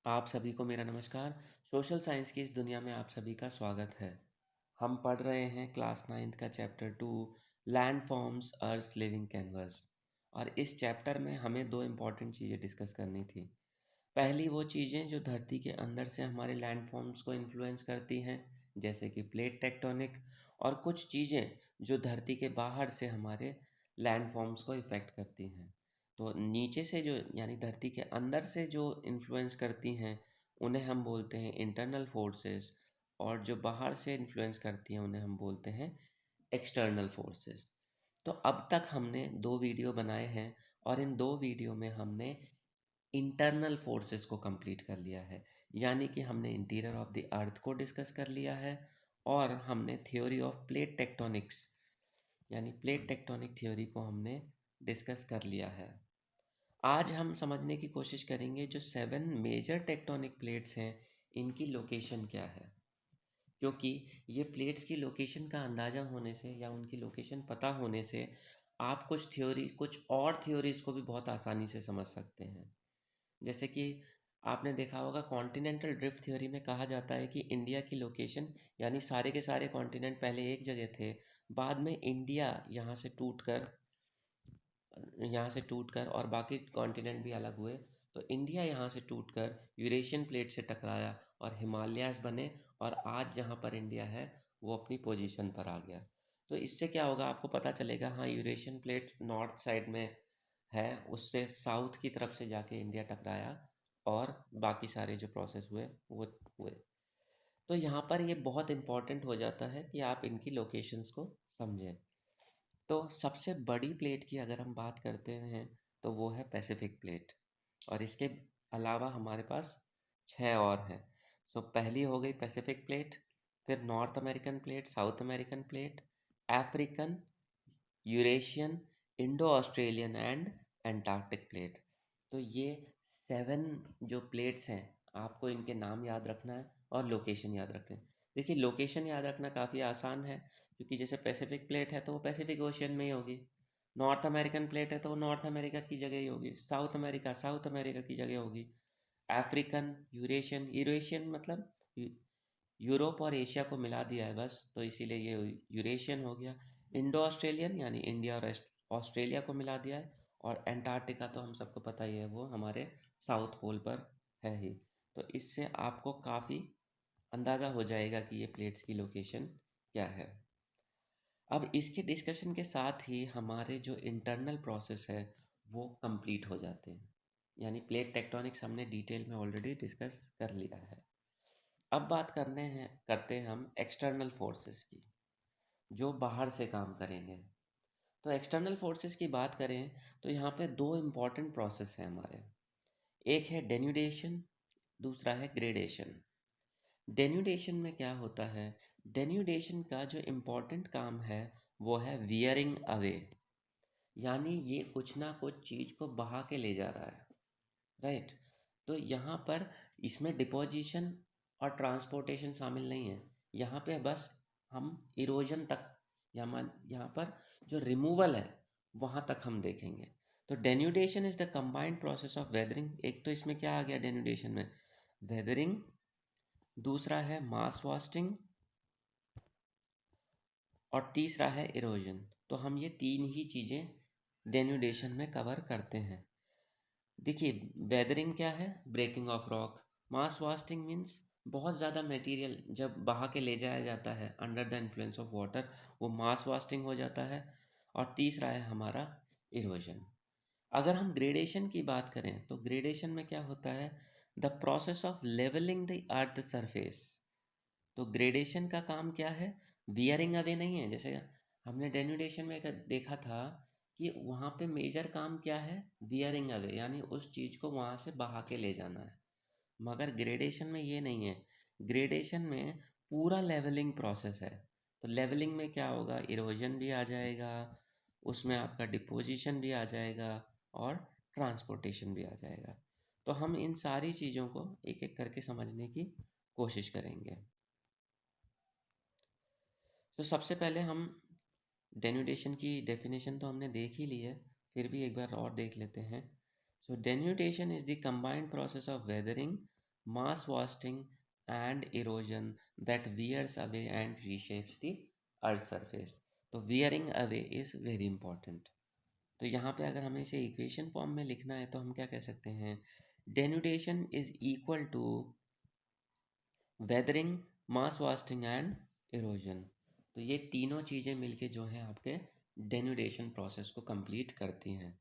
आप सभी को मेरा नमस्कार। सोशल साइंस की इस दुनिया में आप सभी का स्वागत है। हम पढ़ रहे हैं क्लास 9th का चैप्टर 2, लैंड फॉर्म्स अर्थ लिविंग कैनवस। और इस चैप्टर में हमें दो इम्पॉर्टेंट चीज़ें डिस्कस करनी थी। पहली वो चीज़ें जो धरती के अंदर से हमारे लैंड फॉर्म्स को इन्फ्लुएंस करती हैं, जैसे कि प्लेट टेक्टोनिक, और कुछ चीज़ें जो धरती के बाहर से हमारे लैंड फॉर्म्स को इफ़ेक्ट करती हैं। तो नीचे से जो यानी धरती के अंदर से जो इन्फ्लुएंस करती हैं उन्हें हम बोलते हैं इंटरनल फोर्सेस, और जो बाहर से इन्फ्लुएंस करती हैं उन्हें हम बोलते हैं एक्सटर्नल फोर्सेस। तो अब तक हमने दो वीडियो बनाए हैं, और इन दो वीडियो में हमने इंटरनल फोर्सेस को कंप्लीट कर लिया है। यानी कि हमने इंटीरियर ऑफ द अर्थ को डिस्कस कर लिया है, और हमने थ्योरी ऑफ प्लेट टेक्टोनिक्स यानी प्लेट टेक्टोनिक थ्योरी को हमने डिस्कस कर लिया है। आज हम समझने की कोशिश करेंगे जो 7 मेजर टेक्टोनिक प्लेट्स हैं, इनकी लोकेशन क्या है। क्योंकि ये प्लेट्स की लोकेशन का अंदाज़ा होने से या उनकी लोकेशन पता होने से आप कुछ और थ्योरीज को भी बहुत आसानी से समझ सकते हैं। जैसे कि आपने देखा होगा, कॉन्टिनेंटल ड्रिफ्ट थ्योरी में कहा जाता है कि इंडिया की लोकेशन यानी सारे के सारे कॉन्टिनेंट पहले एक जगह थे, बाद में इंडिया यहाँ से टूटकर और बाकी कॉन्टिनेंट भी अलग हुए। तो इंडिया यहाँ से टूटकर यूरेशियन प्लेट से टकराया और हिमालयाज़ बने, और आज जहाँ पर इंडिया है वो अपनी पोजीशन पर आ गया। तो इससे क्या होगा, आपको पता चलेगा, हाँ यूरेशियन प्लेट नॉर्थ साइड में है, उससे साउथ की तरफ से जाके इंडिया टकराया, और बाकी सारे जो प्रोसेस हुए वो हुए। तो यहाँ पर ये बहुत इम्पोर्टेंट हो जाता है कि आप इनकी लोकेशंस को समझें। तो सबसे बड़ी प्लेट की अगर हम बात करते हैं तो वो है पैसिफिक प्लेट, और इसके अलावा हमारे पास छः और हैं। सो पहली हो गई पैसिफिक प्लेट, फिर north American plate, south American plate, African, Eurasian, Indo Australian and Antarctic plate. तो ये 7 जो प्लेट्स हैं, आपको इनके नाम याद रखना है और लोकेशन याद रखना है। देखिए, लोकेशन याद रखना काफ़ी आसान है, क्योंकि जैसे पैसिफिक प्लेट है तो वो पैसिफिक ओशियन में ही होगी। नॉर्थ अमेरिकन प्लेट है तो वो नॉर्थ अमेरिका की जगह ही होगी। साउथ अमेरिका की जगह होगी। अफ्रीकन, यूरेशियन, यूरेशियन मतलब यूरोप और एशिया को मिला दिया है बस, तो इसीलिए ये यूरेशियन हो गया। इंडो ऑस्ट्रेलियन यानी इंडिया और ऑस्ट्रेलिया को मिला दिया है। और एंटार्क्टिका तो हम सबको पता ही है, वो हमारे साउथ पोल पर है ही। तो इससे आपको काफ़ी अंदाज़ा हो जाएगा कि ये प्लेट्स की लोकेशन क्या है। अब इसके डिस्कशन के साथ ही हमारे जो इंटरनल प्रोसेस है वो कंप्लीट हो जाते हैं। यानी प्लेट टेक्टोनिक्स हमने डिटेल में ऑलरेडी डिस्कस कर लिया है। अब बात करते हैं हम एक्सटर्नल फोर्सेस की, जो बाहर से काम करेंगे। तो एक्सटर्नल फोर्सेस की बात करें तो यहाँ पे दो इम्पॉर्टेंट प्रोसेस हैं हमारे। एक है डेन्यूडेशन, दूसरा है ग्रेडेशन। डेन्यूडेशन में क्या होता है, डेन्यूडेशन का जो इम्पोर्टेंट काम है वो है वियरिंग अवे। यानी ये कुछ ना कुछ चीज़ को बहा के ले जा रहा है, राइट। तो यहाँ पर इसमें डिपोजिशन और ट्रांसपोर्टेशन शामिल नहीं है। यहाँ पे बस हम इरोजन तक, यहाँ पर जो रिमूवल है वहाँ तक हम देखेंगे। तो denudation is the combined process of weathering. एक तो इसमें क्या आ गया डेन्यूडेशन में, वेदरिंग, दूसरा है मास वास्टिंग, और तीसरा है इरोजन। तो हम ये तीन ही चीज़ें डेन्यूडेशन में कवर करते हैं। देखिए, वेदरिंग क्या है, breaking off rock. Mass wasting means बहुत ज़्यादा मटेरियल जब बहा के ले जाया जाता है under the influence of water, वो मास वास्टिंग हो जाता है। और तीसरा है हमारा इरोजन। अगर हम ग्रेडेशन की बात करें तो ग्रेडेशन में क्या होता है, the process of levelling the earth surface. तो ग्रेडेशन का काम क्या है, वियरिंग अवे नहीं है। जैसे हमने डेन्यूडेशन में देखा था कि वहाँ पे मेजर काम क्या है, वियरिंग अवे, यानी उस चीज़ को वहाँ से बहा के ले जाना है। मगर ग्रेडेशन में ये नहीं है। ग्रेडेशन में पूरा लेवलिंग प्रोसेस है। तो लेवलिंग में क्या होगा, इरोजन भी आ जाएगा, उसमें आपका डिपोजिशन भी आ जाएगा, और ट्रांसपोर्टेशन भी आ जाएगा। तो हम इन सारी चीज़ों को एक एक करके समझने की कोशिश करेंगे। तो सबसे पहले हम डेन्यूडेशन की डेफिनेशन तो हमने देख ही ली है, फिर भी एक बार और देख लेते हैं। So denudation is the combined process of weathering, mass wasting and erosion that wears away and reshapes the earth surface. तो wearing away is very important. तो यहाँ पे अगर हमें इसे इक्वेशन फॉर्म में लिखना है तो हम क्या कह सकते हैं, denudation is equal to weathering, mass wasting and erosion. तो ये तीनों चीज़ें मिलके जो हैं आपके डेनुडेशन प्रोसेस को कंप्लीट करती हैं।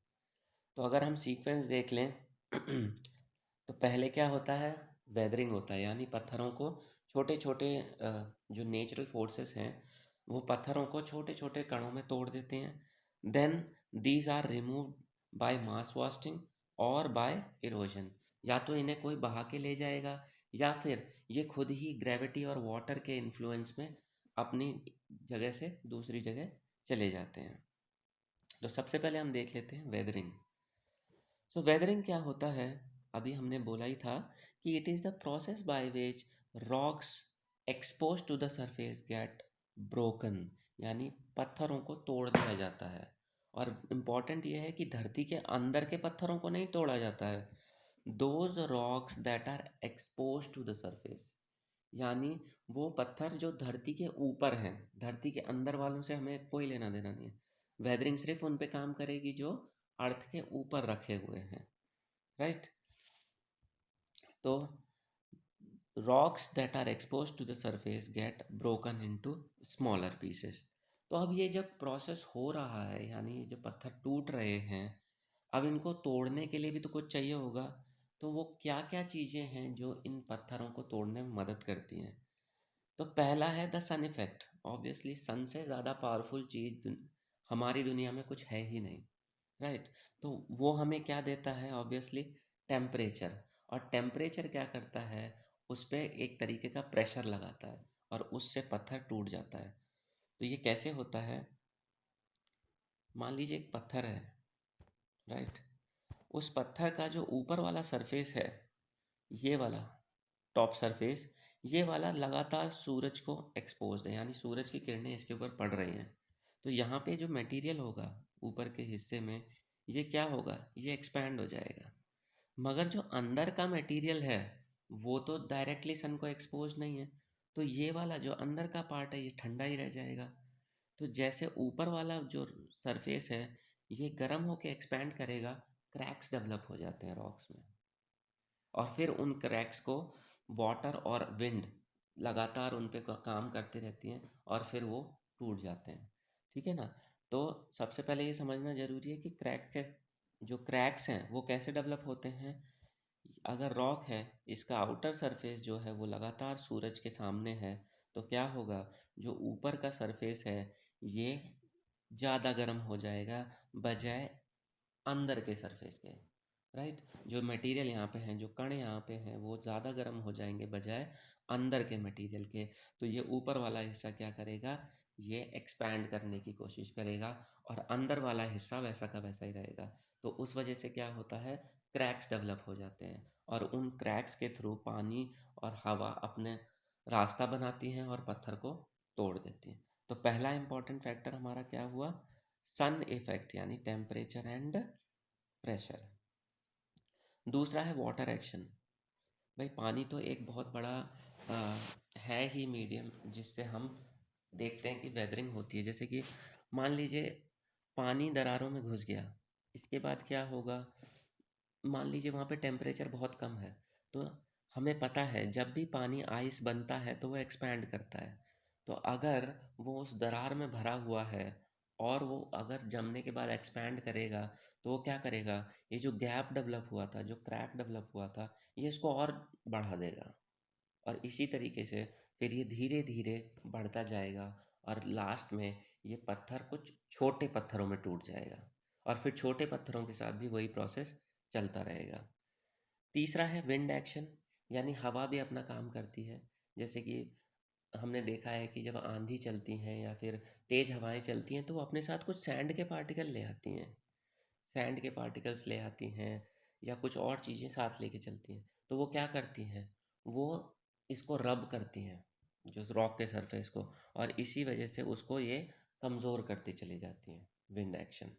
तो अगर हम सीक्वेंस देख लें तो पहले क्या होता है, वेदरिंग होता है, यानी पत्थरों को छोटे छोटे जो नेचुरल फोर्सेस हैं वो पत्थरों को छोटे छोटे कणों में तोड़ देते हैं। Then these are removed by mass wasting और बाय इरोजन। या तो इन्हें कोई बहा के ले जाएगा या फिर ये खुद ही ग्रेविटी और वाटर के इन्फ्लुएंस में अपनी जगह से दूसरी जगह चले जाते हैं। तो सबसे पहले हम देख लेते हैं वेदरिंग। सो वेदरिंग क्या होता है, अभी हमने बोला ही था कि it is the process by which rocks expose to the surface get broken, यानी पत्थरों को तोड़ दिया जाता है। और इम्पॉर्टेंट ये है कि धरती के अंदर के पत्थरों को नहीं तोड़ा जाता है, those rocks that are expose to the surface, यानी वो पत्थर जो धरती के ऊपर हैं, धरती के अंदर वालों से हमें कोई लेना देना नहीं है। वेदरिंग सिर्फ उन पे काम करेगी जो अर्थ के ऊपर रखे हुए हैं, राइट। तो rocks that are expose to the surface get broken into smaller pieces. तो अब ये जब प्रोसेस हो रहा है, यानी ये जब पत्थर टूट रहे हैं, अब इनको तोड़ने के लिए भी तो कुछ चाहिए होगा। तो वो क्या क्या चीज़ें हैं जो इन पत्थरों को तोड़ने में मदद करती हैं। तो पहला है द सन इफेक्ट। ऑब्वियसली सन से ज़्यादा पावरफुल चीज़ हमारी दुनिया में कुछ है ही नहीं, राइट। तो वो हमें क्या देता है, ऑब्वियसली टेम्परेचर। और टेम्परेचर क्या करता है, उस पर एक तरीके का प्रेशर लगाता है और उससे पत्थर टूट जाता है। तो ये कैसे होता है, मान लीजिए एक पत्थर है, राइट। उस पत्थर का जो ऊपर वाला सरफेस है, ये वाला टॉप सरफेस, ये वाला लगातार सूरज को एक्सपोज है, यानी सूरज की किरणें इसके ऊपर पड़ रही हैं। तो यहाँ पे जो मटेरियल होगा ऊपर के हिस्से में, ये क्या होगा, ये एक्सपैंड हो जाएगा। मगर जो अंदर का मटेरियल है वो तो डायरेक्टली सन को एक्सपोज नहीं है, तो ये वाला जो अंदर का पार्ट है ये ठंडा ही रह जाएगा। तो जैसे ऊपर वाला जो सरफेस है ये गर्म होके एक्सपैंड करेगा, क्रैक्स डेवलप हो जाते हैं रॉक्स में, और फिर उन क्रैक्स को वाटर और विंड लगातार उन पे काम करती रहती हैं और फिर वो टूट जाते हैं, ठीक है ना। तो सबसे पहले ये समझना ज़रूरी है कि क्रैक के जो क्रैक्स हैं वो कैसे डेवलप होते हैं। अगर रॉक है, इसका आउटर सरफेस जो है वो लगातार सूरज के सामने है, तो क्या होगा, जो ऊपर का सरफेस है ये ज़्यादा गर्म हो जाएगा बजाय अंदर के सरफेस के, राइट। जो मटेरियल यहाँ पे हैं, जो कण यहाँ पे हैं, वो ज़्यादा गर्म हो जाएंगे बजाय अंदर के मटेरियल के। तो ये ऊपर वाला हिस्सा क्या करेगा, ये एक्सपैंड करने की कोशिश करेगा और अंदर वाला हिस्सा वैसा का वैसा ही रहेगा। तो उस वजह से क्या होता है, क्रैक्स डेवलप हो जाते हैं और उन क्रैक्स के थ्रू पानी और हवा अपने रास्ता बनाती हैं और पत्थर को तोड़ देती हैं। तो पहला इंपॉर्टेंट फैक्टर हमारा क्या हुआ, सन इफेक्ट, यानी टेम्परेचर एंड प्रेशर। दूसरा है वाटर एक्शन। भाई पानी तो एक बहुत बड़ा है ही मीडियम जिससे हम देखते हैं कि वेदरिंग होती है। जैसे कि मान लीजिए पानी दरारों में घुस गया, इसके बाद क्या होगा, मान लीजिए वहाँ पे टेम्परेचर बहुत कम है, तो हमें पता है जब भी पानी आइस बनता है तो वो एक्सपैंड करता है। तो अगर वो उस दरार में भरा हुआ है और वो अगर जमने के बाद एक्सपैंड करेगा, तो वो क्या करेगा, ये जो गैप डेवलप हुआ था, जो क्रैक डेवलप हुआ था, ये इसको और बढ़ा देगा। और इसी तरीके से फिर ये धीरे धीरे बढ़ता जाएगा और लास्ट में ये पत्थर कुछ छोटे पत्थरों में टूट जाएगा और फिर छोटे पत्थरों के साथ भी वही प्रोसेस चलता रहेगा। तीसरा है विंड एक्शन, यानी हवा भी अपना काम करती है। जैसे कि हमने देखा है कि जब आंधी चलती है या फिर तेज़ हवाएं चलती हैं तो वो अपने साथ कुछ सैंड के पार्टिकल ले आती हैं, सैंड के पार्टिकल्स ले आती हैं या कुछ और चीज़ें साथ लेके चलती हैं। तो वो क्या करती हैं, वो इसको रब करती हैं जो रॉक के सरफेस को, और इसी वजह से उसको ये कमज़ोर करती चली जाती हैं, विंड एक्शन।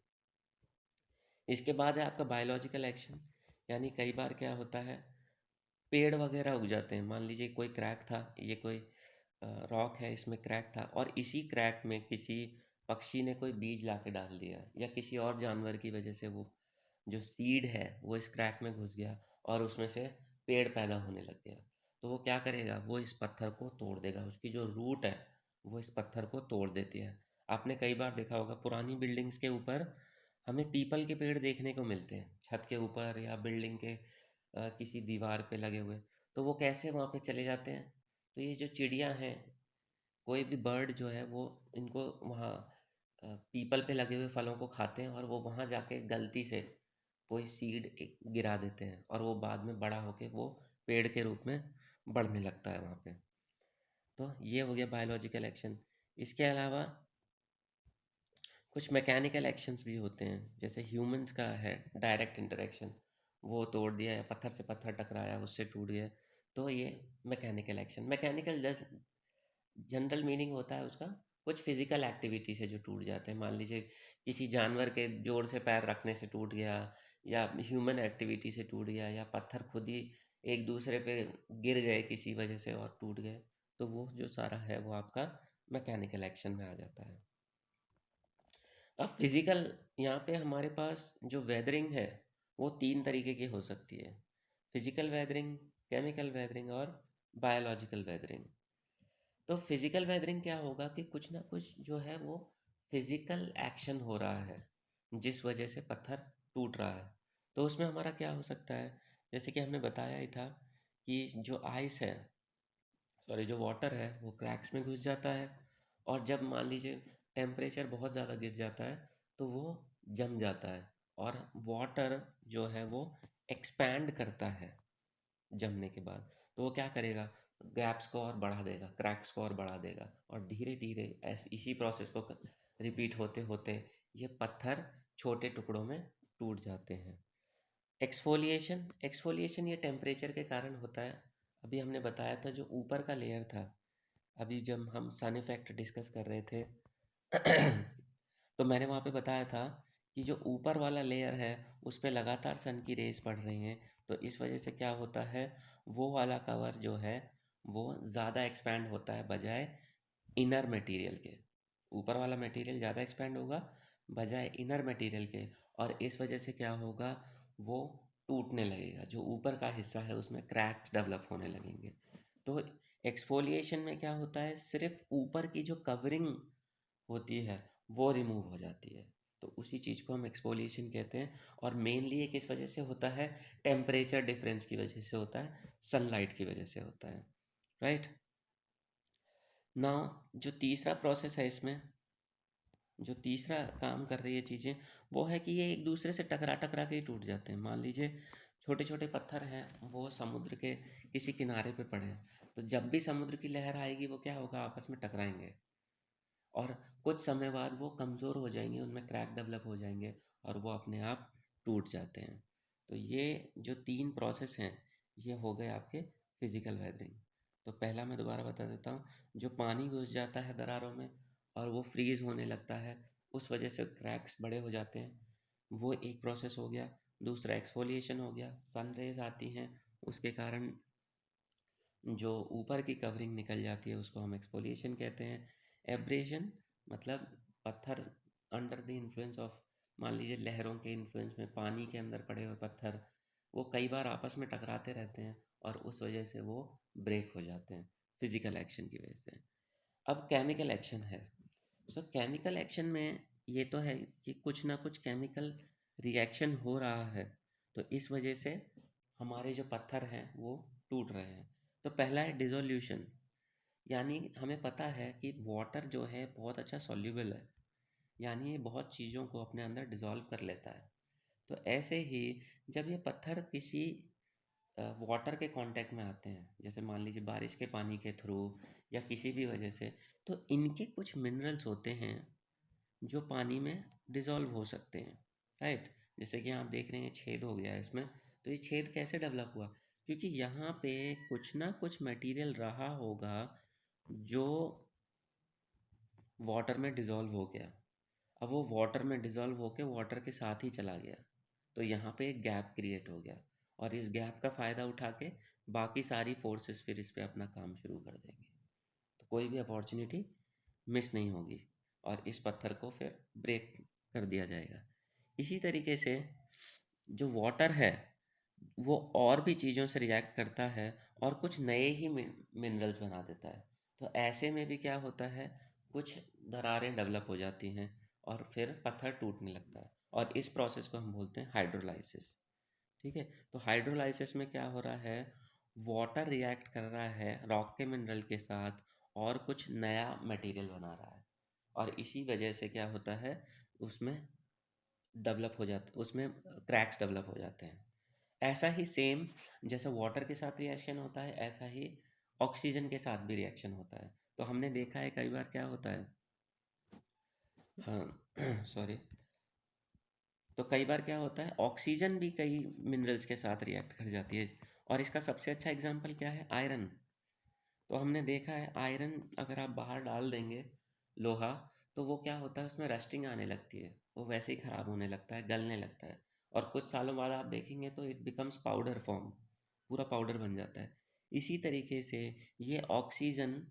इसके बाद है आपका बायोलॉजिकल एक्शन, यानी कई बार क्या होता है, पेड़ वगैरह उग जाते हैं। मान लीजिए कोई क्रैक था, ये कोई रॉक है, इसमें क्रैक था और इसी क्रैक में किसी पक्षी ने कोई बीज ला के डाल दिया, या किसी और जानवर की वजह से वो जो सीड है वो इस क्रैक में घुस गया और उसमें से पेड़ पैदा होने लग गया। तो वो क्या करेगा, वो इस पत्थर को तोड़ देगा, उसकी जो रूट है वो इस पत्थर को तोड़ देती है। आपने कई बार देखा होगा पुरानी बिल्डिंग्स के ऊपर हमें पीपल के पेड़ देखने को मिलते हैं, छत के ऊपर या बिल्डिंग के किसी दीवार पे लगे हुए। तो वो कैसे वहाँ पे चले जाते हैं, तो ये जो चिड़िया हैं, कोई भी बर्ड जो है वो इनको वहाँ पीपल पे लगे हुए फलों को खाते हैं और वो वहाँ जाके गलती से कोई सीड एक गिरा देते हैं और वो बाद में बड़ा होके वो पेड़ के रूप में बढ़ने लगता है वहाँ पे। तो ये हो गया बायोलॉजिकल एक्शन। इसके अलावा कुछ मैकेनिकल एक्शंस भी होते हैं, जैसे ह्यूमंस का है डायरेक्ट इंटरेक्शन, वो तोड़ दिया या पत्थर से पत्थर टकराया उससे टूट गया। तो ये mechanical action, mechanical general meaning होता है उसका कुछ फिजिकल एक्टिविटी से जो टूट जाते हैं। मान लीजिए किसी जानवर के जोर से पैर रखने से टूट गया, या ह्यूमन एक्टिविटी से टूट गया, या पत्थर खुद ही एक दूसरे पे गिर गए किसी वजह से और टूट गए। तो वो जो सारा है वो आपका मैकेनिकल एक्शन में आ जाता है। अब फिजिकल, यहाँ पे हमारे पास जो वेदरिंग है वो तीन तरीके की हो सकती है: फिजिकल वेदरिंग, केमिकल वेदरिंग और बायोलॉजिकल वेदरिंग। तो फिजिकल वेदरिंग क्या होगा कि कुछ ना कुछ जो है वो फिजिकल एक्शन हो रहा है जिस वजह से पत्थर टूट रहा है। तो उसमें हमारा क्या हो सकता है, जैसे कि हमने बताया ही था कि जो आइस है, सॉरी जो वाटर है वो क्रैक्स में घुस जाता है, और जब मान लीजिए टेम्परेचर बहुत ज़्यादा गिर जाता है तो वो जम जाता है, और वाटर जो है वो एक्सपैंड करता है जमने के बाद। तो वो क्या करेगा, गैप्स को और बढ़ा देगा, क्रैक्स को और बढ़ा देगा, और धीरे धीरे ऐसे इसी प्रोसेस को रिपीट होते होते ये पत्थर छोटे टुकड़ों में टूट जाते हैं। एक्सफोलिएशन, एक्सफोलिएशन ये टेम्परेचर के कारण होता है। अभी हमने बताया था जो ऊपर का लेयर था, अभी जब हम सन इफेक्ट डिस्कस कर रहे थे तो मैंने वहाँ पे बताया था कि जो ऊपर वाला लेयर है उस पे लगातार सन की रेस पड़ रही हैं, तो इस वजह से क्या होता है, वो वाला कवर जो है वो ज़्यादा एक्सपैंड होता है बजाय इनर मटेरियल के। ऊपर वाला मटेरियल ज़्यादा एक्सपैंड होगा बजाय इनर मटेरियल के, और इस वजह से क्या होगा, वो टूटने लगेगा, जो ऊपर का हिस्सा है उसमें क्रैक्स डेवलप होने लगेंगे। तो एक्सफोलिएशन में क्या होता है, सिर्फ ऊपर की जो कवरिंग होती है वो रिमूव हो जाती है। तो उसी चीज़ को हम एक्सफोलिएशन कहते हैं, और मेनली ये किस वजह से होता है, टेम्परेचर डिफरेंस की वजह से होता है, सनलाइट की वजह से होता है, राइट। ना जो तीसरा प्रोसेस है इसमें, जो तीसरा काम कर रही है चीज़ें, वो है कि ये एक दूसरे से टकरा टकरा के ही टूट जाते हैं। मान लीजिए छोटे छोटे पत्थर हैं, वो समुद्र के किसी किनारे पे पड़े हैं, तो जब भी समुद्र की लहर आएगी वो क्या होगा, आपस में टकराएंगे, और कुछ समय बाद वो कमज़ोर हो जाएंगे, उनमें क्रैक डेवलप हो जाएंगे और वो अपने आप टूट जाते हैं। तो ये जो तीन प्रोसेस हैं ये हो गए आपके फिजिकल वेदरिंग। तो पहला मैं दोबारा बता देता हूँ, जो पानी घुस जाता है दरारों में और वो फ्रीज़ होने लगता है, उस वजह से क्रैक्स बड़े हो जाते हैं, वो एक प्रोसेस हो गया। दूसरा एक्सफोलिएशन हो गया, सन रेज आती हैं उसके कारण जो ऊपर की कवरिंग निकल जाती है उसको हम एक्सफोलिएशन कहते हैं। एब्रेशन मतलब पत्थर अंडर द इन्फ्लुएंस ऑफ, मान लीजिए लहरों के इन्फ्लुएंस में पानी के अंदर पड़े हुए पत्थर वो कई बार आपस में टकराते रहते हैं और उस वजह से वो ब्रेक हो जाते हैं फिजिकल एक्शन की वजह से। अब केमिकल एक्शन है। सो केमिकल एक्शन में ये तो है कि कुछ ना कुछ केमिकल रिएक्शन हो रहा है, तो इस वजह से हमारे जो पत्थर हैं वो टूट रहे हैं। तो पहला है डिसोल्यूशन, यानी हमें पता है कि वाटर जो है बहुत अच्छा सॉल्यूबल है, यानी ये बहुत चीज़ों को अपने अंदर डिसॉल्व कर लेता है। तो ऐसे ही जब ये पत्थर किसी वाटर के कांटेक्ट में आते हैं, जैसे मान लीजिए बारिश के पानी के थ्रू या किसी भी वजह से, तो इनके कुछ मिनरल्स होते हैं जो पानी में डिसॉल्व हो सकते हैं, राइट। जैसे कि आप देख रहे हैं छेद हो गया है इसमें, तो ये छेद कैसे डेवलप हुआ, क्योंकि यहाँ पे कुछ ना कुछ मटेरियल रहा होगा जो वाटर में डिसॉल्व हो गया। अब वो वाटर में डिसॉल्व होके वाटर के साथ ही चला गया, तो यहाँ पे एक गैप क्रिएट हो गया, और इस गैप का फ़ायदा उठा के बाकी सारी फोर्सेस फिर इस पे अपना काम शुरू कर देंगे। तो कोई भी अपॉर्चुनिटी मिस नहीं होगी और इस पत्थर को फिर ब्रेक कर दिया जाएगा। इसी तरीके से जो वाटर है वो और भी चीज़ों से रिएक्ट करता है और कुछ नए ही मिनरल्स बना देता है। तो ऐसे में भी क्या होता है, कुछ दरारें डेवलप हो जाती हैं और फिर पत्थर टूटने लगता है और इस प्रोसेस को हम बोलते हैं हाइड्रोलाइसिस। ठीक है। तो हाइड्रोलाइसिस में क्या हो रहा है, वाटर रिएक्ट कर रहा है रॉक के मिनरल के साथ और कुछ नया मटेरियल बना रहा है और इसी वजह से क्या होता है, उसमें डेवलप हो जाते, उसमें क्रैक्स डेवलप हो जाते हैं। ऐसा ही सेम जैसे वाटर के साथ रिएक्शन होता है, ऐसा ही ऑक्सीजन के साथ भी रिएक्शन होता है। तो हमने देखा है कई बार क्या होता है, सॉरी, तो कई बार क्या होता है, ऑक्सीजन भी कई मिनरल्स के साथ रिएक्ट कर जाती है। और इसका सबसे अच्छा एग्जांपल क्या है, आयरन। तो हमने देखा है आयरन अगर आप बाहर डाल देंगे लोहा, तो वो क्या होता है, उसमें रस्टिंग आने लगती है, वो वैसे ही ख़राब होने लगता है, गलने लगता है। और कुछ सालों बाद आप देखेंगे तो इट बिकम्स पाउडर फॉर्म, पूरा पाउडर बन जाता है। इसी तरीके से ये ऑक्सीजन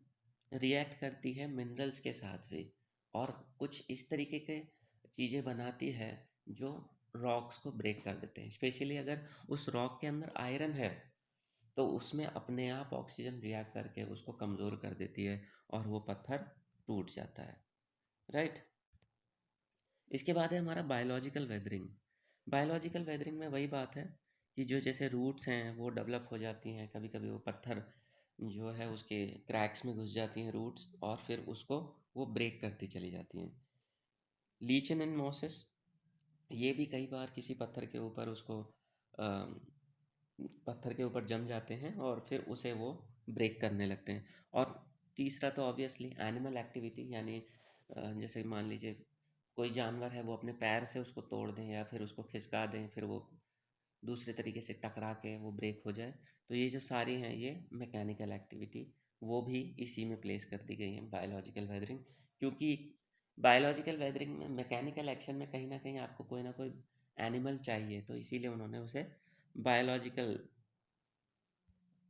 रिएक्ट करती है मिनरल्स के साथ भी और कुछ इस तरीके के चीज़ें बनाती है जो रॉक्स को ब्रेक कर देते हैं। स्पेशली अगर उस रॉक के अंदर आयरन है तो उसमें अपने आप ऑक्सीजन रिएक्ट करके उसको कमज़ोर कर देती है और वो पत्थर टूट जाता है। राइट। इसके बाद है हमारा बायोलॉजिकल वेदरिंग। बायोलॉजिकल वेदरिंग में वही बात है कि जो जैसे रूट्स हैं वो डेवलप हो जाती हैं, कभी कभी वो पत्थर जो है उसके क्रैक्स में घुस जाती हैं रूट्स और फिर उसको वो ब्रेक करती चली जाती हैं। लीचन एंड मोसेस, ये भी कई बार किसी पत्थर के ऊपर उसको पत्थर के ऊपर जम जाते हैं और फिर उसे वो ब्रेक करने लगते हैं। और तीसरा तो ऑब्वियसली एनिमल एक्टिविटी, यानी जैसे मान लीजिए कोई जानवर है वो अपने पैर से उसको तोड़ दें या फिर उसको खिसका दें, फिर वो दूसरे तरीके से टकरा के वो ब्रेक हो जाए। तो ये जो सारी हैं ये मैकेनिकल एक्टिविटी, वो भी इसी में प्लेस कर दी गई हैं बायोलॉजिकल वेदरिंग। क्योंकि बायोलॉजिकल वेदरिंग में मैकेनिकल एक्शन में कहीं ना कहीं आपको कोई ना कोई एनिमल चाहिए, तो इसीलिए उन्होंने उसे बायोलॉजिकल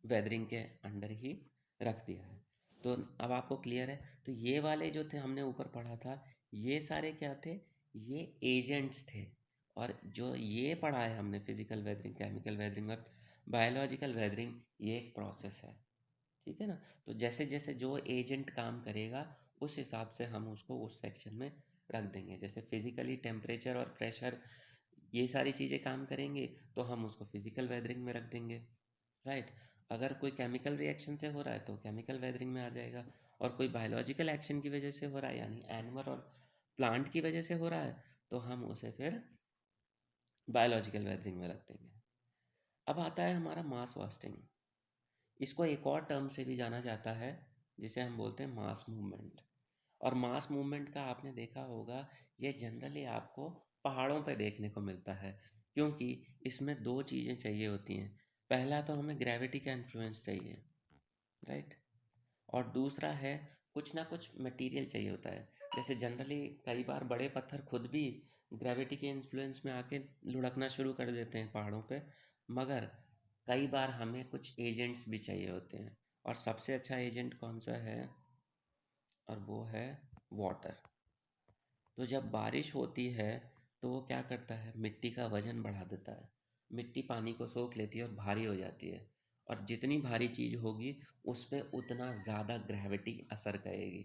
वेदरिंग के अंडर ही रख दिया है। तो अब आपको क्लियर है। तो ये वाले जो थे हमने ऊपर पढ़ा था, ये सारे क्या थे, ये एजेंट्स थे। और जो ये पढ़ा है हमने फिजिकल वेदरिंग, केमिकल वेदरिंग और बायोलॉजिकल वेदरिंग, ये एक प्रोसेस है। ठीक है ना। तो जैसे जैसे जो एजेंट काम करेगा उस हिसाब से हम उसको उस सेक्शन में रख देंगे। जैसे फिजिकली टेम्परेचर और प्रेशर, ये सारी चीज़ें काम करेंगे तो हम उसको फिजिकल वेदरिंग में रख देंगे। राइट। अगर कोई केमिकल रिएक्शन से हो रहा है तो केमिकल वेदरिंग में आ जाएगा, और कोई बायोलॉजिकल एक्शन की वजह से हो रहा है यानी एनिमल और प्लांट की वजह से हो रहा है तो हम उसे फिर बायोलॉजिकल वेदरिंग में रख देंगे। अब आता है हमारा मास वास्टिंग। इसको एक और टर्म से भी जाना जाता है जिसे हम बोलते हैं मास मूवमेंट। और मास मूवमेंट का आपने देखा होगा, ये जनरली आपको पहाड़ों पे देखने को मिलता है, क्योंकि इसमें दो चीज़ें चाहिए होती हैं। पहला तो हमें ग्रेविटी का इन्फ्लुएंस चाहिए, राइट। और दूसरा है कुछ ना कुछ मटेरियल चाहिए होता है। जैसे जनरली कई बार बड़े पत्थर खुद भी ग्रेविटी के इन्फ्लुएंस में आके लुढ़कना शुरू कर देते हैं पहाड़ों पे, मगर कई बार हमें कुछ एजेंट्स भी चाहिए होते हैं। और सबसे अच्छा एजेंट कौन सा है, और वो है वाटर। तो जब बारिश होती है तो वो क्या करता है, मिट्टी का वजन बढ़ा देता है। मिट्टी पानी को सोख लेती है और भारी हो जाती है, और जितनी भारी चीज़ होगी उस पर उतना ज़्यादा ग्रेविटी असर करेगी।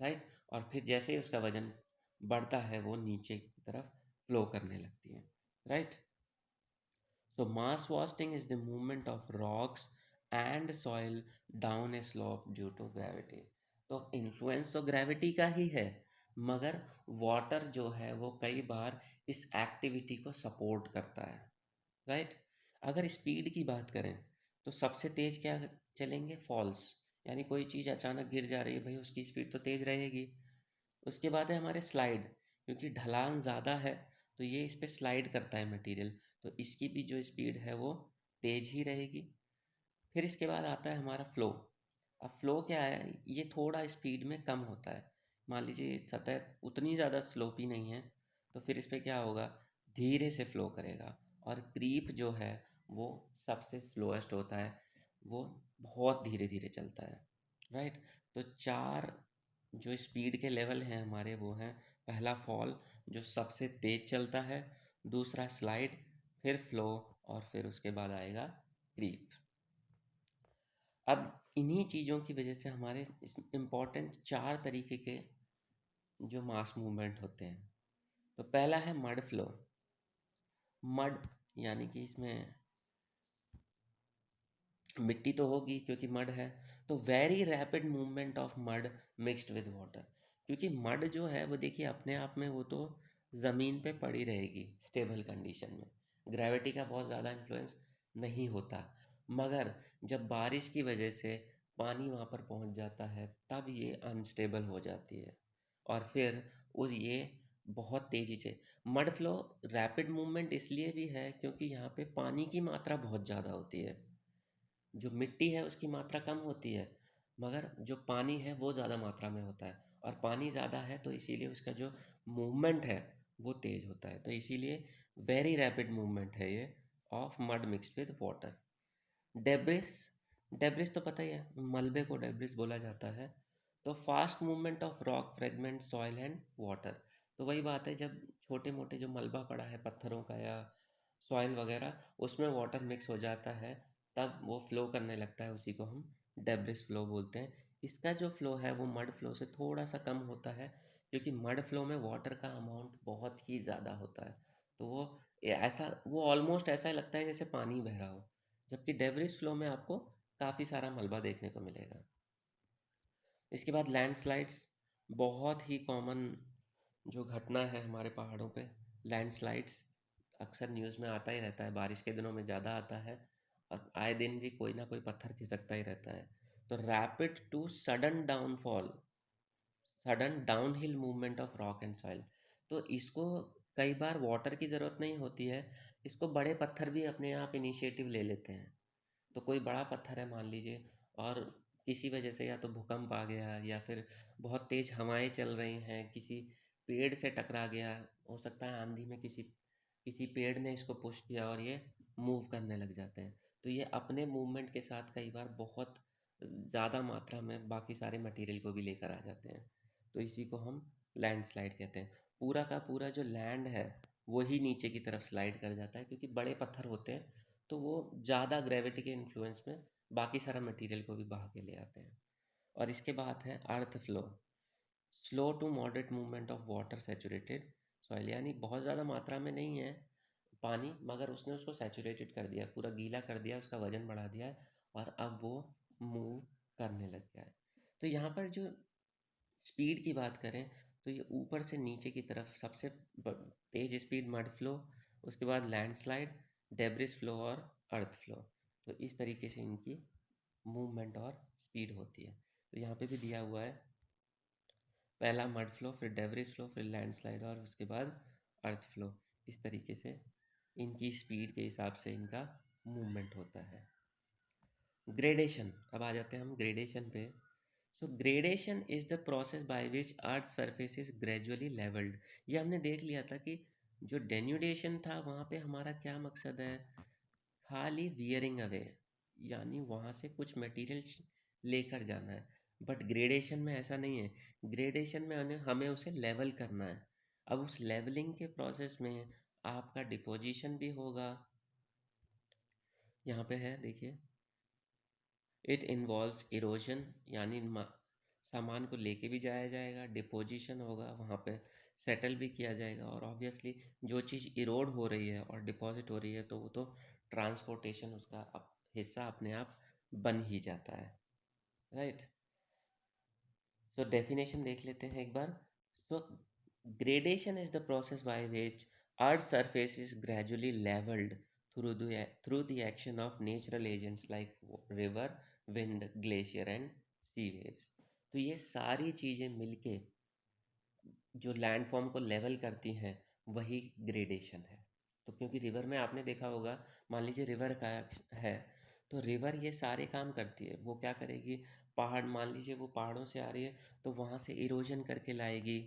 राइट। और फिर जैसे ही उसका वजन बढ़ता है वो नीचे की तरफ फ्लो करने लगती है। Right. So mass wasting is the movement of rocks and soil down a slope due to gravity. तो इन्फ्लुएंस तो ग्रेविटी का ही है, मगर वाटर जो है वो कई बार इस एक्टिविटी को सपोर्ट करता है। राइट। अगर स्पीड की बात करें तो सबसे तेज क्या चलेंगे, फॉल्स, यानी कोई चीज़ अचानक गिर जा रही है भाई, उसकी स्पीड तो तेज रहेगी। उसके बाद है हमारे स्लाइड, क्योंकि ढलान ज़्यादा है तो ये इस पे स्लाइड करता है मटेरियल, तो इसकी भी जो स्पीड है वो तेज ही रहेगी। फिर इसके बाद आता है हमारा फ्लो। अब फ्लो क्या है, ये थोड़ा स्पीड में कम होता है। मान लीजिए सतह उतनी ज़्यादा स्लोपी नहीं है, तो फिर इस पे क्या होगा, धीरे से फ्लो करेगा। और क्रीप जो है वो सबसे स्लोएस्ट होता है, वो बहुत धीरे धीरे चलता है, राइट। तो चार जो स्पीड के लेवल हैं हमारे वो हैं: पहला फॉल जो सबसे तेज चलता है, दूसरा स्लाइड, फिर फ्लो, और फिर उसके बाद आएगा क्रीप। अब इन्हीं चीज़ों की वजह से हमारे इम्पोर्टेंट चार तरीके के जो मास मूवमेंट होते हैं। तो पहला है मड फ्लो। मड यानी कि इसमें मिट्टी तो होगी क्योंकि मड है, तो very rapid movement of mud mixed with water. क्योंकि मड जो है वो देखिए अपने आप में वो तो ज़मीन पे पड़ी रहेगी स्टेबल कंडीशन में, ग्रेविटी का बहुत ज़्यादा इन्फ्लुएंस नहीं होता। मगर जब बारिश की वजह से पानी वहाँ पर पहुँच जाता है तब ये अनस्टेबल हो जाती है, और फिर उस ये बहुत तेज़ी से मड फ्लो रैपिड मूवमेंट इसलिए भी है क्योंकि यहाँ पे पानी की मात्रा बहुत ज़्यादा होती है। जो मिट्टी है उसकी मात्रा कम होती है, मगर जो पानी है वो ज़्यादा मात्रा में होता है, और पानी ज़्यादा है तो इसीलिए उसका जो मूवमेंट है वो तेज़ होता है। तो इसीलिए वेरी रैपिड मूवमेंट है ये of mud mixed with water. Debris, debris तो पता ही है, मलबे को डेब्रिस बोला जाता है। तो fast movement of rock fragment soil and water. तो वही बात है, जब छोटे मोटे जो मलबा पड़ा है पत्थरों का या सॉइल वगैरह, उसमें वाटर मिक्स हो जाता है तब वो फ्लो करने लगता है, उसी को हम डेब्रिस फ्लो बोलते हैं। इसका जो फ्लो है वो मड फ्लो से थोड़ा सा कम होता है, क्योंकि मड फ्लो में वाटर का अमाउंट बहुत ही ज़्यादा होता है। तो ऐसा वो ऑलमोस्ट ऐसा लगता है जैसे पानी बह रहा हो, जबकि डेब्रिस फ्लो में आपको काफ़ी सारा मलबा देखने को मिलेगा। इसके बाद लैंडस्लाइड्स, बहुत ही कॉमन जो घटना है हमारे पहाड़ों पे, लैंडस्लाइड्स अक्सर न्यूज़ में आता ही रहता है, बारिश के दिनों में ज़्यादा आता है, और आए दिन भी कोई ना कोई पत्थर खिसकता ही रहता है। तो rapid to sudden downfall, sudden downhill movement of rock and soil. तो इसको कई बार वाटर की ज़रूरत नहीं होती है, इसको बड़े पत्थर भी अपने आप इनिशिएटिव ले लेते हैं। तो कोई बड़ा पत्थर है मान लीजिए, और किसी वजह से या तो भूकंप आ गया या फिर बहुत तेज़ हवाएं चल रही हैं, किसी पेड़ से टकरा गया, हो सकता है आंधी में किसी किसी पेड़ ने इसको पुश किया और ये मूव करने लग जाते हैं। तो ये अपने मूवमेंट के साथ कई बार बहुत ज़्यादा मात्रा में बाकी सारे मटेरियल को भी लेकर आ जाते हैं। तो इसी को हम लैंडस्लाइड कहते हैं। पूरा का पूरा जो लैंड है वही नीचे की तरफ स्लाइड कर जाता है, क्योंकि बड़े पत्थर होते हैं तो वो ज़्यादा ग्रेविटी के इन्फ्लुएंस में बाकी सारा मटेरियल को भी बहा के ले आते हैं। और इसके बाद है earth flow, slow to moderate movement of water saturated soil. यानी बहुत ज़्यादा मात्रा में नहीं है पानी, मगर उसने उसको सैचुरेटेड कर दिया, पूरा गीला कर दिया, उसका वजन बढ़ा दिया है, और अब वो मूव करने लग गया है। तो यहाँ पर जो स्पीड की बात करें तो ये ऊपर से नीचे की तरफ सबसे तेज स्पीड मड फ्लो, उसके बाद लैंडस्लाइड, डेब्रिस फ्लो और अर्थ फ्लो। तो इस तरीके से इनकी मूवमेंट और स्पीड होती है। तो यहाँ पे भी दिया हुआ है, पहला मड फ्लो, फिर डेब्रिस फ्लो, फिर लैंडस्लाइड, और उसके बाद अर्थ फ्लो। इस तरीके से इनकी स्पीड के हिसाब से इनका मूवमेंट होता है। ग्रेडेशन, अब आ जाते हैं हम ग्रेडेशन पे। So gradation is the process by which earth surface is gradually levelled. ये हमने देख लिया था कि जो डेन्यूडेशन था वहाँ पे हमारा क्या मकसद है, खाली वियरिंग अवे, यानी वहाँ से कुछ मटेरियल लेकर जाना है। बट ग्रेडेशन में ऐसा नहीं है, ग्रेडेशन में हमें उसे लेवल करना है। अब उस लेवलिंग के प्रोसेस में आपका डिपोजिशन भी होगा, यहाँ पे है देखिए, इट इन्वॉल्व्स इरोजन, यानी सामान को लेके भी जाया जाएगा, डिपोजिशन होगा, वहाँ पे सेटल भी किया जाएगा, और ऑब्वियसली जो चीज़ इरोड हो रही है और डिपॉजिट हो रही है तो वो तो ट्रांसपोर्टेशन उसका हिस्सा अपने आप बन ही जाता है, राइट। सो डेफिनेशन देख लेते हैं एक बार। So gradation is the process by which earth surface is gradually levelled through the action of natural agents like river, wind, glacier and sea waves. तो ये सारी चीज़ें मिलके जो लैंडफॉर्म को लेवल करती हैं वही ग्रेडेशन है। तो क्योंकि रिवर में आपने देखा होगा, मान लीजिए रिवर का है, तो रिवर ये सारे काम करती है। वो क्या करेगी, पहाड़ मान लीजिए वो पहाड़ों से आ रही है तो वहाँ से इरोजन करके लाएगी,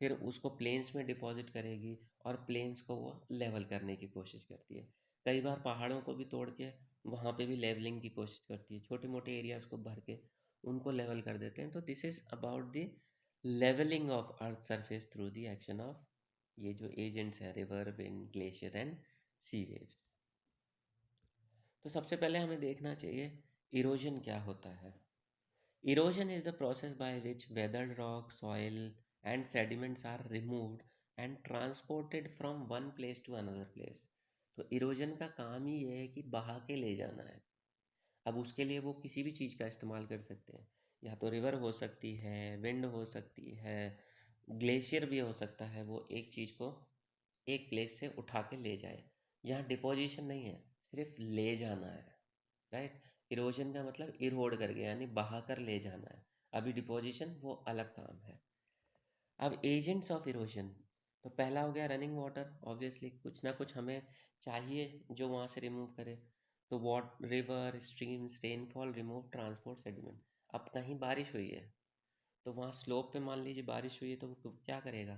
फिर उसको प्लेन्स में डिपॉजिट करेगी और प्लेन्स को वो लेवल करने की कोशिश करती है। कई बार पहाड़ों को भी तोड़ के वहाँ पे भी लेवलिंग की कोशिश करती है, छोटे मोटे एरियाज को भर के उनको लेवल कर देते हैं। तो this is about the levelling of earth surface through the action of ये जो एजेंट्स हैं, river, wind, glacier and sea waves. तो सबसे पहले हमें देखना चाहिए इरोजन क्या होता है। Erosion is the process by which weathered rock, soil and sediments are removed and transported from one place to another place। तो इरोजन का काम ही ये है कि बहा के ले जाना है। अब उसके लिए वो किसी भी चीज़ का इस्तेमाल कर सकते हैं, या तो रिवर हो सकती है, विंड हो सकती है, ग्लेशियर भी हो सकता है, वो एक चीज़ को एक प्लेस से उठा के ले जाए। यहाँ डिपोजिशन नहीं है, सिर्फ ले जाना है, राइट। इरोजन का मतलब इरोड करके यानी बहा कर ले जाना है। अभी डिपोजिशन वो अलग काम है। अब एजेंट्स ऑफ इरोजन, तो पहला हो गया रनिंग वाटर। ऑब्वियसली कुछ ना कुछ हमें चाहिए जो वहाँ से रिमूव करे। तो what river, streams, rainfall remove transport sediment. अब कहीं बारिश हुई है तो वहाँ स्लोप पे मान लीजिए बारिश हुई है, तो वो क्या करेगा,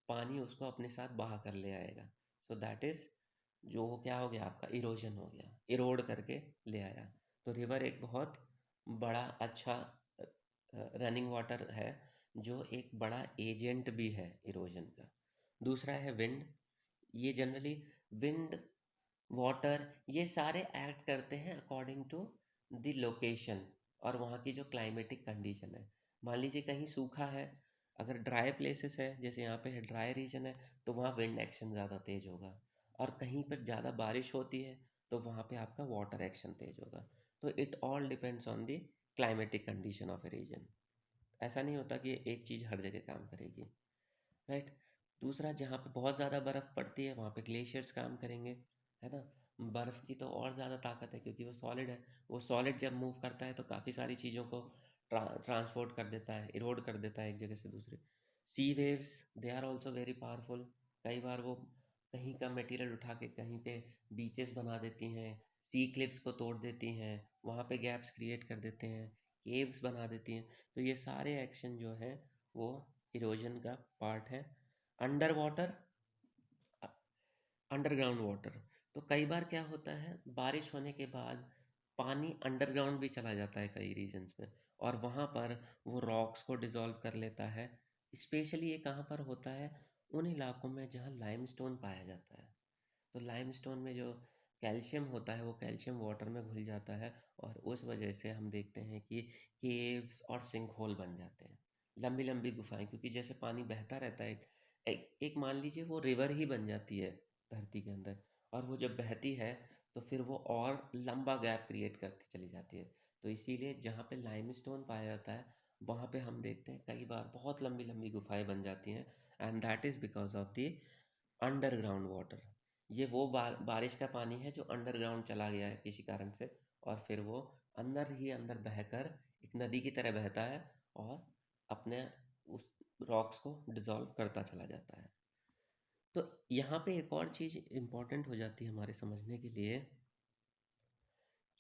पानी उसको अपने साथ बहा कर ले आएगा। सो दैट इज़ जो क्या हो गया, आपका इरोजन हो गया, इरोड करके ले आया। तो रिवर एक बहुत बड़ा अच्छा रनिंग वाटर है, जो एक बड़ा एजेंट भी है इरोजन का। दूसरा है विंड। ये जनरली विंड, वाटर, ये सारे एक्ट करते हैं अकॉर्डिंग टू द लोकेशन और वहाँ की जो क्लाइमेटिक कंडीशन है। मान लीजिए कहीं सूखा है, अगर ड्राई प्लेसेस है जैसे यहाँ पे है, ड्राई रीजन है, तो वहाँ विंड एक्शन ज़्यादा तेज होगा। और कहीं पर ज़्यादा बारिश होती है तो वहाँ पे आपका वाटर एक्शन तेज होगा। तो it all depends on the climatic condition of a region. ऐसा नहीं होता कि एक चीज़ हर जगह काम करेगी, राइट। दूसरा, जहाँ पे बहुत ज़्यादा बर्फ़ पड़ती है वहाँ पे ग्लेशियर्स काम करेंगे, है ना। बर्फ़ की तो और ज़्यादा ताकत है क्योंकि वो सॉलिड है। वो सॉलिड जब मूव करता है तो काफ़ी सारी चीज़ों को ट्रांसपोर्ट कर देता है, इरोड कर देता है एक जगह से दूसरे। Sea waves, they are also very powerful. कई बार वो कहीं का मटेरियल उठा के कहीं पे बीचेस बना देती हैं, सी क्लिफ्स को तोड़ देती हैं, वहाँ पे गैप्स क्रिएट कर देते हैं, केव्स बना देती हैं। तो ये सारे एक्शन जो है वो इरोजन का पार्ट है। अंडर वाटर, अंडरग्राउंड वाटर, तो कई बार क्या होता है, बारिश होने के बाद पानी अंडरग्राउंड भी चला जाता है कई रीजन्स में, और वहाँ पर वो रॉक्स को डिज़ोल्व कर लेता है। स्पेशली ये कहाँ पर होता है, उन इलाकों में जहाँ लाइमस्टोन पाया जाता है। तो लाइमस्टोन में जो कैल्शियम होता है वो कैल्शियम वाटर में घुल जाता है, और उस वजह से हम देखते हैं कि केव्स और सिंक होल बन जाते हैं, लंबी लंबी गुफाएं, क्योंकि जैसे पानी बहता रहता है, एक मान लीजिए वो रिवर ही बन जाती है धरती के अंदर, और वो जब बहती है तो फिर वो और लंबा गैप क्रिएट करती चली जाती है। तो इसीलिए जहाँ पे लाइमस्टोन पाया जाता है वहाँ पे हम देखते हैं कई बार बहुत लंबी लंबी गुफाएं बन जाती हैं, and that is because of the underground water. ये वो बारिश का पानी है जो अंडरग्राउंड चला गया है किसी कारण से, और फिर वो अंदर ही अंदर बहकर एक नदी की तरह बहता है और अपने उस रॉक्स को डिसॉल्व करता चला जाता है। तो यहाँ पे एक और चीज़ इम्पॉर्टेंट हो जाती है हमारे समझने के लिए,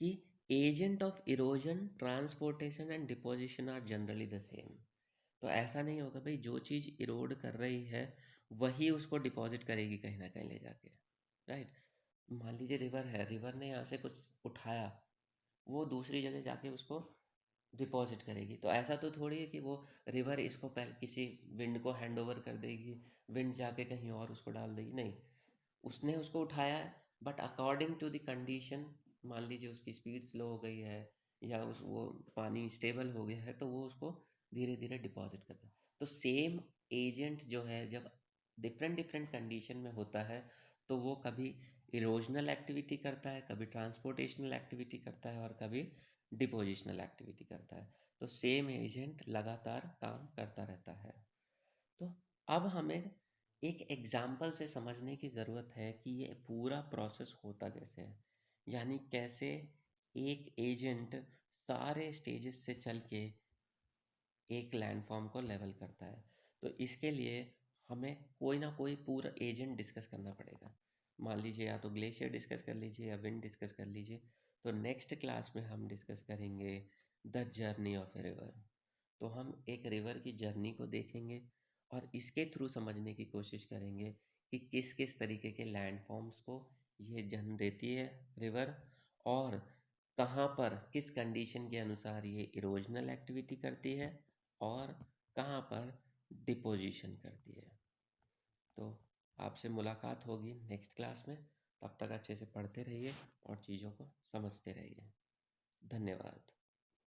कि agent of erosion, transportation and deposition are generally the same. तो ऐसा नहीं होगा भाई जो चीज़ इरोड कर रही है वही उसको डिपॉजिट करेगी कहीं ना कहीं ले जाके, राइट। मान लीजिए रिवर है, रिवर ने यहाँ से कुछ उठाया, वो दूसरी जगह जाके उसको डिपॉजिट करेगी। तो ऐसा तो थोड़ी है कि वो रिवर इसको पहले किसी विंड को हैंड ओवर कर देगी, विंड जाके कहीं और उसको डाल देगी, नहीं। उसने उसको उठाया है, but according to the condition, मान लीजिए उसकी स्पीड स्लो हो गई है या उस वो पानी स्टेबल हो गया है, तो वो उसको धीरे धीरे डिपॉजिट करता है। तो सेम एजेंट जो है जब डिफरेंट डिफरेंट कंडीशन में होता है तो वो कभी इरोजनल एक्टिविटी करता है, कभी ट्रांसपोर्टेशनल एक्टिविटी करता है, और कभी डिपोजिशनल एक्टिविटी करता है। तो सेम एजेंट लगातार काम करता रहता है। तो अब हमें एक एग्जाम्पल से समझने की ज़रूरत है कि ये पूरा प्रोसेस होता कैसे है, यानी कैसे एक एजेंट सारे स्टेजेस से चल के एक लैंडफॉर्म को लेवल करता है। तो इसके लिए हमें कोई ना कोई पूरा एजेंट डिस्कस करना पड़ेगा। मान लीजिए या तो ग्लेशियर डिस्कस कर लीजिए या विंड डिस्कस कर लीजिए। तो नेक्स्ट क्लास में हम डिस्कस करेंगे the journey of a river. तो हम एक रिवर की जर्नी को देखेंगे और इसके थ्रू समझने की कोशिश करेंगे कि किस किस तरीके के लैंडफॉर्म्स को ये जन्म देती है रिवर, और कहाँ पर किस कंडीशन के अनुसार ये इरोजनल एक्टिविटी करती है और कहाँ पर डिपोजिशन करती है। तो आपसे मुलाकात होगी नेक्स्ट क्लास में। तब तक अच्छे से पढ़ते रहिए और चीज़ों को समझते रहिए। धन्यवाद।